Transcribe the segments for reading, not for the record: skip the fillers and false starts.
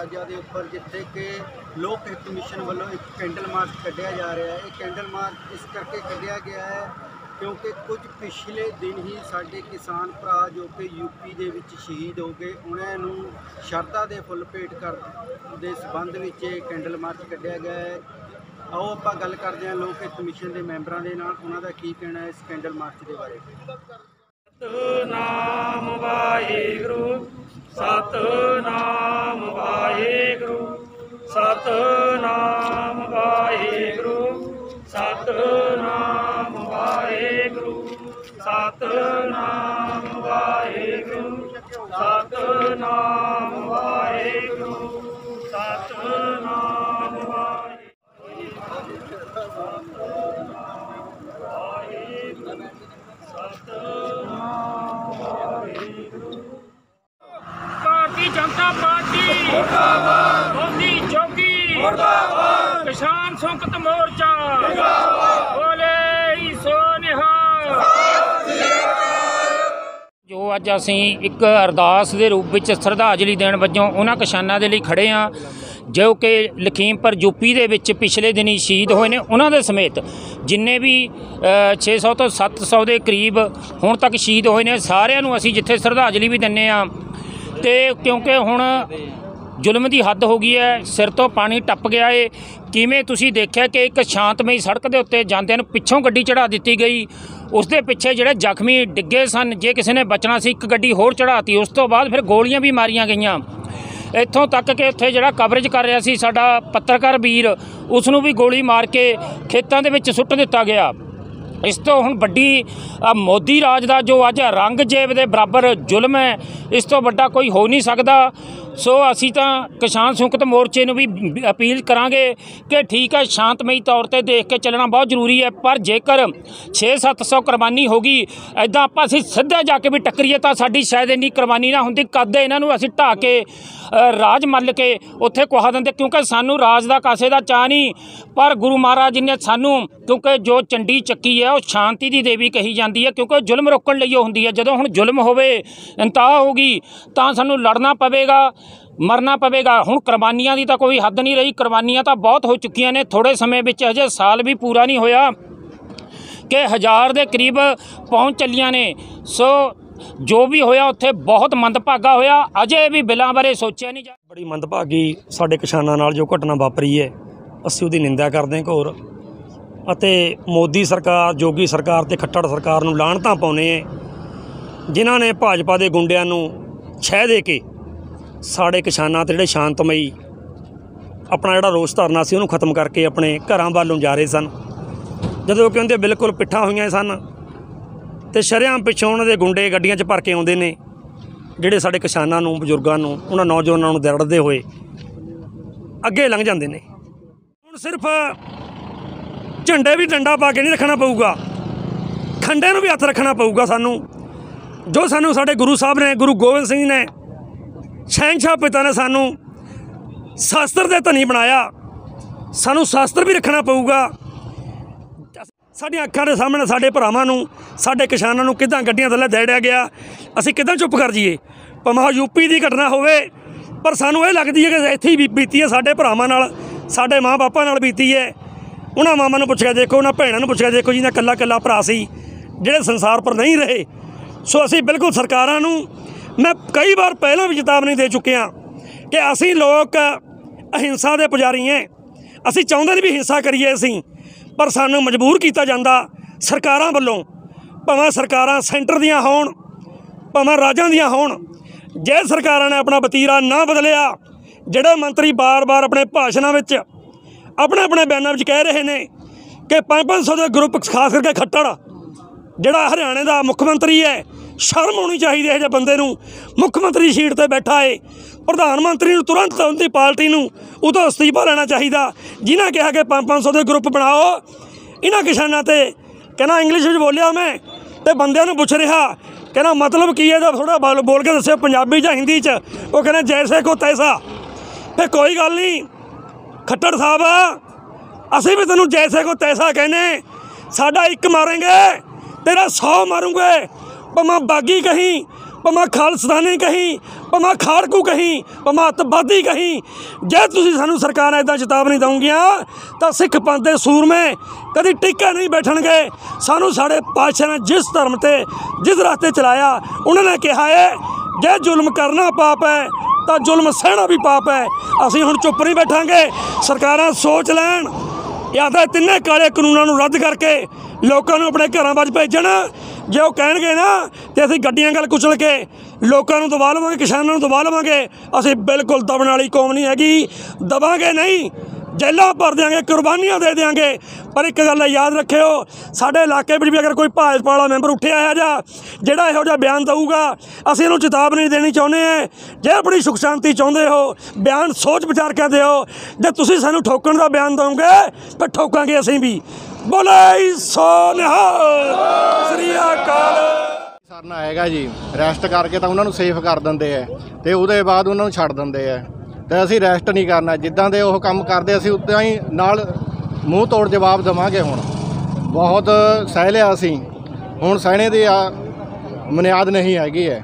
Plaza के उपर जिथे कि लोक हित मिशन वालों एक कैंडल मार्च कढ़िया जा रहा है। ये कैंडल मार्च इस करके कढ़िया गया है क्योंकि कुछ पिछले दिन ही साडे किसान भरा जो कि यूपी के विच शहीद हो गए, उन्होंने शरधा के फुल भेंट कर दे संबंध में कैंडल मार्च कढ़िया गया है। आओ आपां गल करते हैं लोक हित मिशन के मैंबरां दे नाल, उन्हां दा की कहना है इस कैंडल मार्च के बारे। सतनाम वाहिगुरू सतनाम वाहिगुरू सतनाम वाहिगुरू सतनाम वाहिगुरू सतनाम वाहिगुरू सतनाम वाहिगुरू सतनाम भारतीय जनता पार्टी मोदी जोगी किसान संघर्ष मोर्चा बोले सो निहाल। जो अज असी एक अरदास के रूप में श्रद्धांजलि देने वजों उन्होंने किसानों के लिए खड़े हाँ जो कि लखीमपुर यूपी के विच पिछले दिन ही शहीद होए ने, उन्होंने समेत जिन्ने भी 600 तो 700 के करीब हुण तक शहीद होए ने सारिਆਂ ਨੂੰ असी जिथे श्रद्धांजलि भी दिंने आ। तो क्योंकि हुण जुल्म की हद हो गई है, सिर तो पानी टप गया है। किवें तुसीं देखिया कि एक शांतमई सड़क के उत्ते जांदिआं नूं पिछों गड्डी चढ़ा दी गई, उसके पिछे जिहड़े जख्मी डिगे सन, जे किसी ने बचना सी एक गड्डी होर चढ़ाती, उस तो बाद फिर गोलियां भी मारियां गईयां। इत्थों तक कि उत्थे जिहड़ा कवरेज कर रहा सी साडा पत्रकार वीर, उसनूं भी गोली मार के खेतां दे विच सुੱਟ दिता गया। इस तो हुण वड्डी मोदी राज का जो अज रंगजेब के बराबर जुल्म है, इस तो वड्डा कोई हो नहीं सकता। सो असी तो किसान संघर्ष मोर्चे नूं भी अपील करांगे कि ठीक है शांतमई तौर पर देख के चलना बहुत जरूरी है, पर जेकर 600-700 कुर्बानी होगी इदां आपां असीं सीधा जाके भी टक्करीए तो साडी शायद इन्नी कुर्बानी ना हुंदी। कद इन्हां नूं असीं ढाह के राज मल के उत्थे कुहा दिंदे, क्योंकि सानू राज का कासे का चाह नहीं, पर गुरु महाराज जी ने सानू, क्योंकि जो चंडी चक्की है वह शांति की देवी कही जाती है, क्योंकि जुल्म रोकण लई होंदी है। जदों हुण जुल्म होवे इंतहा होगी तो सानू लड़ना पवेगा, मरना पवेगा। हुण कुर्बानियां की तो कोई हद नहीं रही, कुर्बानियां तो बहुत हो चुकियां ने। थोड़े समय विच हजे साल भी पूरा नहीं होया कि 1000 के करीब पहुँच चलियां ने। सो जो भी होया उत्थे बहुत मंदभागा होया, अजे भी बिलों बारे सोचा नहीं जा। बड़ी मंदभागी साडे किसानां नाल जो घटना वापरी है, असीं उहदी निंदा करदे हां घोर, अते मोदी सरकार, जोगी सरकार ते खट्टर सरकार नूं लाहणतां पाउने जिन्हां ने भाजपा दे गुंडियां नूं छह दे के साडे किसानां ते जिहड़े शांतमई अपना जिहड़ा रोस धरना सी उहनूं खत्म करके अपने घरां वल नूं जा रहे सन। जदों कहंदे बिल्कुल पिट्ठां होईआं सन ते शरेआम पिछों उन्हां दे गुंडे गड्डियां 'च भर के आउंदे ने, जिहड़े साडे किसानां नूं, बजुर्गां नूं, उन्हां नौजवानां नूं दरड़दे होए अगे लंघ जांदे ने। हुण सिर्फ झंडे भी डंडा पा के नहीं रखना पऊगा, खंडे नूं भी हत्थ रखना पऊगा सानू। जो सानू साडे गुरु साहब ने, गुरु गोबिंद सिंह ने, शहनशाह पिता ने सानू शास्त्र दे धनी बनाया, सानू शास्त्र भी रखना पऊगा। साडियां अखां दे सामने साडे भरावां नूं, साडे किसानां नूं किदां गड्डियां थल्ले देड़िया गया, असीं किदां चुप कर जाइए। भावें यूपी की घटना होवे, पर सानू ये लगदी है कि इत्थे ही बीती है, साडे भरावां नाल, साडे माँ बापां नाल बीती है। उन्हां मावां नूं पुछ के देखो, उन्हां भैणां नूं पुछ के देखो जिन्हां कल्ला कल्ला भरा सी, जिहड़े संसार पर नहीं रहे। सो असीं बिल्कुल सरकारां नूं मैं कई बार पहलां भी चेतावनी दे चुके हाँ कि असीं लोग अहिंसा के पुजारी हैं, असीं चाहुंदे नहीं भी हिंसा करिए असीं, पर सानू मजबूर किया जाता सरकारां वल्लों, भावें सरकारां सेंटर दियां होण, भावें राज्यां दियां होण। जे सरकारां ने अपना वतीरा ना बदलिया, जिहड़े मंत्री बार बार अपने भाषणां विच अपने अपने बयानों में कह रहे हैं कि 500 के ग्रुप, खास करके खट्टर जिहड़ा हरियाणे का मुख्यमंत्री है, शर्म होनी चाहिए है जो बंदे नूं मुख्यमंत्री सीट पर बैठा है। प्रधानमंत्री नूं तुरंत उनकी पार्टी नूं उतों अस्तीफा लेना चाहिए, जिन्हें कहा कि 500 के ग्रुप बनाओ इन्हां किसानां ते। कहना इंग्लिश में बोलिया मैं, तो बंदियां नूं पुछ रहा कहना मतलब की है, जब थोड़ा बोल के दस्यो पंजाबी या हिंदी च। वो कहना जैसे को तैसा। फिर कोई गल नहीं खट्टर साहब, असीं भी तेनों जैसे को तैसा कहने, साडा एक मारेंगे तेरा 100 मारूंगे, भावें बागी कहीं ਭਾਵੇਂ ਖਾਲਸਤਾਨੀ ਕਹੀਂ, ਭਾਵੇਂ ਖਾੜਕੂ ਕਹੀਂ, ਭਾਵੇਂ ਅੱਤਵਾਦੀ ਕਹੀਂ, ਜੇ ਤੁਸੀਂ ਸਾਨੂੰ ਸਰਕਾਰਾਂ ਇੱਦਾਂ ਚੇਤਾਵਨੀ ਦਊਗੀਆਂ ਤਾਂ ਸਿੱਖ ਪੰਥ ਦੇ ਸੂਰਮੇ ਕਦੀ ਟਿੱਕੇ ਨਹੀਂ ਬੈਠਣਗੇ। ਸਾਨੂੰ ਸਾਡੇ ਪਾਤਸ਼ਾਹ ਨੇ ਜਿਸ ਧਰਮ ਤੇ ਜਿਸ ਰਸਤੇ ਚਲਾਇਆ, ਉਹਨਾਂ ਨੇ ਕਿਹਾ ਹੈ ਜੇ ਜ਼ੁਲਮ ਕਰਨਾ ਪਾਪ ਹੈ ਤਾਂ ਜ਼ੁਲਮ ਸਹਿਣਾ ਵੀ ਪਾਪ ਹੈ। ਅਸੀਂ ਹੁਣ ਚੁੱਪ ਨਹੀਂ ਬੈਠਾਂਗੇ। ਸਰਕਾਰਾਂ ਸੋਚ ਲੈਣ, ਜਾਂ ਤਾਂ ਤਿੰਨੇ ਕਾਲੇ ਕਾਨੂੰਨਾਂ ਨੂੰ ਰੱਦ ਕਰਕੇ ਲੋਕਾਂ ਨੂੰ ਆਪਣੇ ਘਰਾਂ ਵਿੱਚ ਭੇਜਣ। ਜੇ ਉਹ ਕਹਿਣਗੇ ਨਾ ਤੇ ਅਸੀਂ ਗੱਡੀਆਂ ਗੱਲ ਕੁਚਲ ਕੇ ਲੋਕਾਂ ਨੂੰ ਦਬਾ ਲਵਾਂਗੇ, ਕਿਸਾਨਾਂ ਨੂੰ ਦਬਾ ਲਵਾਂਗੇ, ਅਸੀਂ ਬਿਲਕੁਲ ਦਬਣ ਵਾਲੀ ਕੌਮ ਨਹੀਂ ਹੈਗੀ। ਦਬਾਂਗੇ ਨਹੀਂ, ਜੇਲਾਂ ਭਰ ਦਿਆਂਗੇ, ਕੁਰਬਾਨੀਆਂ ਦੇ ਦਿਆਂਗੇ। ਪਰ ਇੱਕ ਗੱਲ ਯਾਦ ਰੱਖਿਓ, ਸਾਡੇ ਇਲਾਕੇ ਵਿੱਚ ਵੀ ਅਗਰ ਕੋਈ ਭਾਜਪਾ ਵਾਲਾ ਮੈਂਬਰ ਉੱਠਿਆ ਹੈ ਜਾਂ ਜਿਹੜਾ ਇਹੋ ਜਿਹਾ ਬਿਆਨ ਦਊਗਾ, ਅਸੀਂ ਇਹਨੂੰ ਚੇਤਾਵਨੀ ਦੇਣੀ ਚਾਹੁੰਦੇ ਹਾਂ। ਜੇ ਆਪਣੀ ਸੁਖ ਸ਼ਾਂਤੀ ਚਾਹੁੰਦੇ ਹੋ, ਬਿਆਨ ਸੋਚ ਵਿਚਾਰ ਕੇ ਦਿਓ। ਜੇ ਤੁਸੀਂ ਸਾਨੂੰ ਠੋਕਣ ਦਾ ਬਿਆਨ ਦਓਗੇ ਤਾਂ ਠੋਕਾਂਗੇ ਅਸੀਂ ਵੀ। ਬੋਲੇ ਸੋ ਨਿਹਾਲ, ਸ੍ਰੀ ਅਕਾਲ। ਸਰਨਾ ਹੈਗਾ ਜੀ, ਰੈਸਟ ਕਰਕੇ ਤਾਂ ਉਹਨਾਂ ਨੂੰ ਸੇਫ ਕਰ ਦਿੰਦੇ ਆ ਤੇ ਉਹਦੇ ਬਾਅਦ ਉਹਨਾਂ ਨੂੰ ਛੱਡ ਦਿੰਦੇ ਆ ਤੇ ਅਸੀਂ ਰੈਸਟ ਨਹੀਂ ਕਰਨਾ। ਜਿੱਦਾਂ ਦੇ ਉਹ ਕੰਮ ਕਰਦੇ ਅਸੀਂ ਉੱਦਾਂ ਹੀ ਨਾਲ ਮੂੰਹ ਤੋੜ ਜਵਾਬ ਦੇਵਾਂਗੇ। ਹੁਣ ਬਹੁਤ ਸਹਿ ਲਿਆ ਅਸੀਂ, ਹੁਣ ਸਹਿਣੇ ਦੀ ਬੁਨਿਆਦ ਨਹੀਂ ਹੈਗੀ ਹੈ।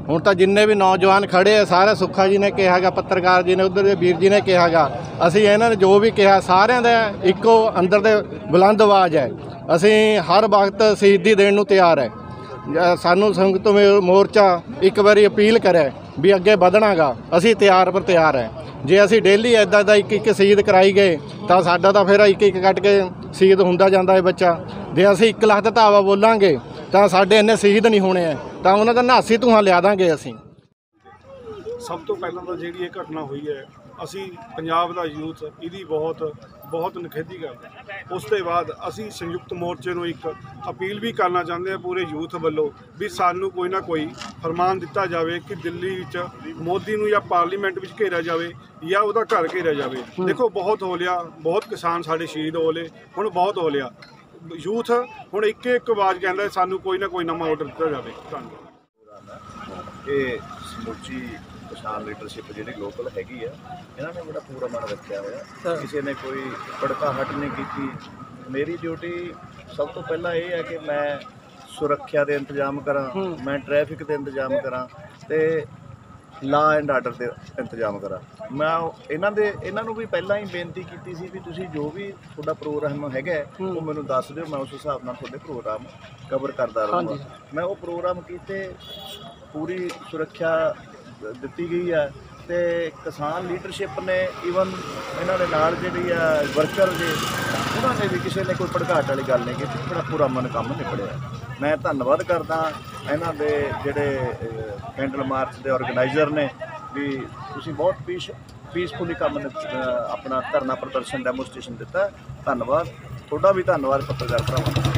ਹੁਣ ਤਾਂ ਜਿੰਨੇ ਵੀ ਨੌਜਵਾਨ ਖੜੇ ਆ ਸਾਰੇ, ਸੁੱਖਾ ਜੀ ਨੇ ਕਿਹਾ ਗਾ, ਪੱਤਰਕਾਰ ਜੀ ਨੇ, ਉੱਧਰ ਦੇ ਵੀਰ ਜੀ ਨੇ ਕਿਹਾ ਗਾ, ਅਸੀਂ ਇਹਨਾਂ ਨੇ ਜੋ ਵੀ ਕਿਹਾ ਸਾਰਿਆਂ ਦਾ ਇੱਕੋ ਅੰਦਰ ਦੇ ਬੁਲੰਦ ਆਵਾਜ਼ ਹੈ। ਅਸੀਂ ਹਰ ਵਕਤ ਸ਼ਹੀਦੀ ਦੇਣ ਨੂੰ ਤਿਆਰ ਹੈ। ਸਾਨੂੰ ਸੰਗਤ ਮੋਰਚਾ ਇੱਕ ਵਾਰੀ ਅਪੀਲ ਕਰੇ ਵੀ ਅੱਗੇ ਵਧਣਾ ਗਾ, ਅਸੀਂ ਤਿਆਰ ਪਰ ਤਿਆਰ ਹੈ। ਜੇ ਅਸੀਂ ਡੇਲੀ ਇੱਦਾਂ ਦਾ ਇੱਕ ਸ਼ਹੀਦ ਕਰਾਈ ਗਏ ਤਾਂ ਸਾਡਾ ਤਾਂ ਫਿਰ ਇੱਕ ਕੱਟ ਕੇ ਸ਼ਹੀਦ ਹੁੰਦਾ ਜਾਂਦਾ ਹੈ ਬੱਚਾ। ਜੇ ਅਸੀਂ 1 ਲੱਖ ਦਾ ਧਾਵਾ ਬੋਲਾਂਗੇ ਤਾਂ ਸਾਡੇ ਇੰਨੇ ਸ਼ਹੀਦ ਨਹੀਂ ਹੋਣੇ ਹੈ, ਤਾਂ ਉਹਨਾਂ ਦਾ ਨਹਾਸੀ ਧੂੰਆਂ ਲਿਆ ਦਾਂਗੇ ਅਸੀਂ। ਸਭ ਤੋਂ ਪਹਿਲਾਂ ਤਾਂ ਜਿਹੜੀ ਇਹ ਘਟਨਾ ਹੋਈ ਹੈ, ਅਸੀਂ ਪੰਜਾਬ ਦਾ ਯੂਥ ਇਹਦੀ ਬਹੁਤ ਨਿਖੇਧੀ ਕਰਦੇ ਹਾਂ। ਉਸ ਤੋਂ ਬਾਅਦ ਅਸੀਂ ਸੰਯੁਕਤ ਮੋਰਚੇ ਨੂੰ ਇੱਕ ਅਪੀਲ ਵੀ ਕਰਨਾ ਚਾਹੁੰਦੇ ਹਾਂ ਪੂਰੇ ਯੂਥ ਵੱਲੋਂ ਵੀ ਸਾਨੂੰ ਕੋਈ ਨਾ ਕੋਈ ਫਰਮਾਨ ਦਿੱਤਾ ਜਾਵੇ ਕਿ ਦਿੱਲੀ ਵਿੱਚ ਮੋਦੀ ਨੂੰ ਜਾਂ ਪਾਰਲੀਮੈਂਟ ਵਿੱਚ ਘੇਰਿਆ ਜਾਵੇ ਜਾਂ ਉਹਦਾ ਘਰ ਘੇਰਿਆ ਜਾਵੇ। ਦੇਖੋ ਬਹੁਤ ਹੋ ਲਿਆ, ਬਹੁਤ ਕਿਸਾਨ ਸਾਡੇ ਸ਼ਹੀਦ ਹੋ ਲਏ, ਹੁਣ ਬਹੁਤ ਹੋ ਲਿਆ। ਯੂਥ ਹੁਣ ਇੱਕ ਆਵਾਜ਼ ਕਹਿੰਦਾ ਸਾਨੂੰ ਕੋਈ ਨਾ ਕੋਈ ਨਵਾਂ ਆਰਡਰ ਦਿੱਤਾ ਜਾਵੇ। ਧੰਨਵਾਦ। ਇਹ ਸਮੁੱਚੀ ਕਿਸਾਨ ਲੀਡਰਸ਼ਿਪ ਜਿਹੜੀ ਲੋਕਲ ਹੈਗੀ ਆ, ਇਹਨਾਂ ਨੇ ਬੜਾ ਪੂਰਾ ਮਨ ਰੱਖਿਆ ਹੋਇਆ। ਕਿਸੇ ਨੇ ਕੋਈ ਭੜਕਾਹਟ ਨਹੀਂ ਕੀਤੀ। ਮੇਰੀ ਡਿਊਟੀ ਸਭ ਤੋਂ ਪਹਿਲਾਂ ਇਹ ਹੈ ਕਿ ਮੈਂ ਸੁਰੱਖਿਆ ਦੇ ਇੰਤਜ਼ਾਮ ਕਰਾਂ, ਮੈਂ ਟ੍ਰੈਫਿਕ ਦੇ ਇੰਤਜ਼ਾਮ ਕਰਾਂ ਤੇ ਲਾਅ ਐਂਡ ਆਰਡਰ ਦੇ ਇੰਤਜ਼ਾਮ ਕਰਾਂ। ਮੈਂ ਇਹਨਾਂ ਨੂੰ ਵੀ ਪਹਿਲਾਂ ਹੀ ਬੇਨਤੀ ਕੀਤੀ ਸੀ ਵੀ ਤੁਸੀਂ ਜੋ ਵੀ ਤੁਹਾਡਾ ਪ੍ਰੋਗਰਾਮ ਹੈਗਾ ਉਹ ਮੈਨੂੰ ਦੱਸ ਦਿਓ, ਮੈਂ ਉਸ ਹਿਸਾਬ ਨਾਲ ਤੁਹਾਡੇ ਪ੍ਰੋਗਰਾਮ ਕਵਰ ਕਰਦਾ ਰਹਾਂਗਾ। ਮੈਂ ਉਹ ਪ੍ਰੋਗਰਾਮ ਕੀਤੇ, ਪੂਰੀ ਸੁਰੱਖਿਆ ਦਿੱਤੀ ਗਈ ਹੈ ਤੇ ਕਿਸਾਨ ਲੀਡਰਸ਼ਿਪ ਨੇ ਈਵਨ ਇਹਨਾਂ ਦੇ ਨਾਲ ਜਿਹੜੀ ਆ ਵਰਕਰ ਜੇ ਉਹਨਾਂ ਨੇ ਵੀ ਕਿਸੇ ਨੇ ਕੋਈ ਭੜਕਾਹਟ ਵਾਲੀ ਗੱਲ ਨਹੀਂ ਕੀਤੀ। ਬੜਾ ਪੂਰਾ ਮਨ ਕੰਮ ਨਿਬੜਿਆ। ਮੈਂ ਧੰਨਵਾਦ ਕਰਦਾ ਇਹਨਾਂ ਦੇ ਜਿਹੜੇ ਕੈਂਡਲ ਮਾਰਚ ਦੇ ਆਰਗੇਨਾਈਜ਼ਰ ਨੇ ਵੀ ਤੁਸੀਂ ਬਹੁਤ ਪੀਸਫੁਲੀ ਕੰਮ ਆਪਣਾ ਧਰਨਾ ਪ੍ਰਦਰਸ਼ਨ ਡੈਮੋਸਟ੍ਰੇਸ਼ਨ ਦਿੱਤਾ। ਧੰਨਵਾਦ ਤੁਹਾਡਾ ਵੀ, ਧੰਨਵਾਦ ਪੱਤਰਕਾਰ ਭਰਾਵਾਂ।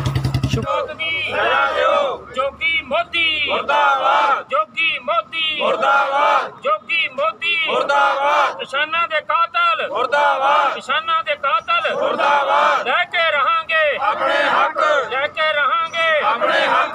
ਜੋਗੀ ਮੋਦੀ ਮੁਰਦਾਬਾਦ, ਜੋਗੀ ਮੋਦੀ ਮੁਰਦਾਬਾਦ, ਜੋਗੀ ਮੋਦੀ ਮੁਰਦਾਬਾਦ, ਕਿਸਾਨਾਂ ਦੇ ਕਾਤਲ ਮੁਰਦਾਬਾਦ, ਕਿਸਾਨਾਂ ਦੇ ਕਾਤਲ ਮੁਰਦਾਬਾਦ। ਲੈ ਕੇ ਰਹਾਂਗੇ ਆਪਣੇ ਹੱਕ, ਲੈ ਕੇ ਰਹਾਂਗੇ ਆਪਣੇ ਹੱਕ।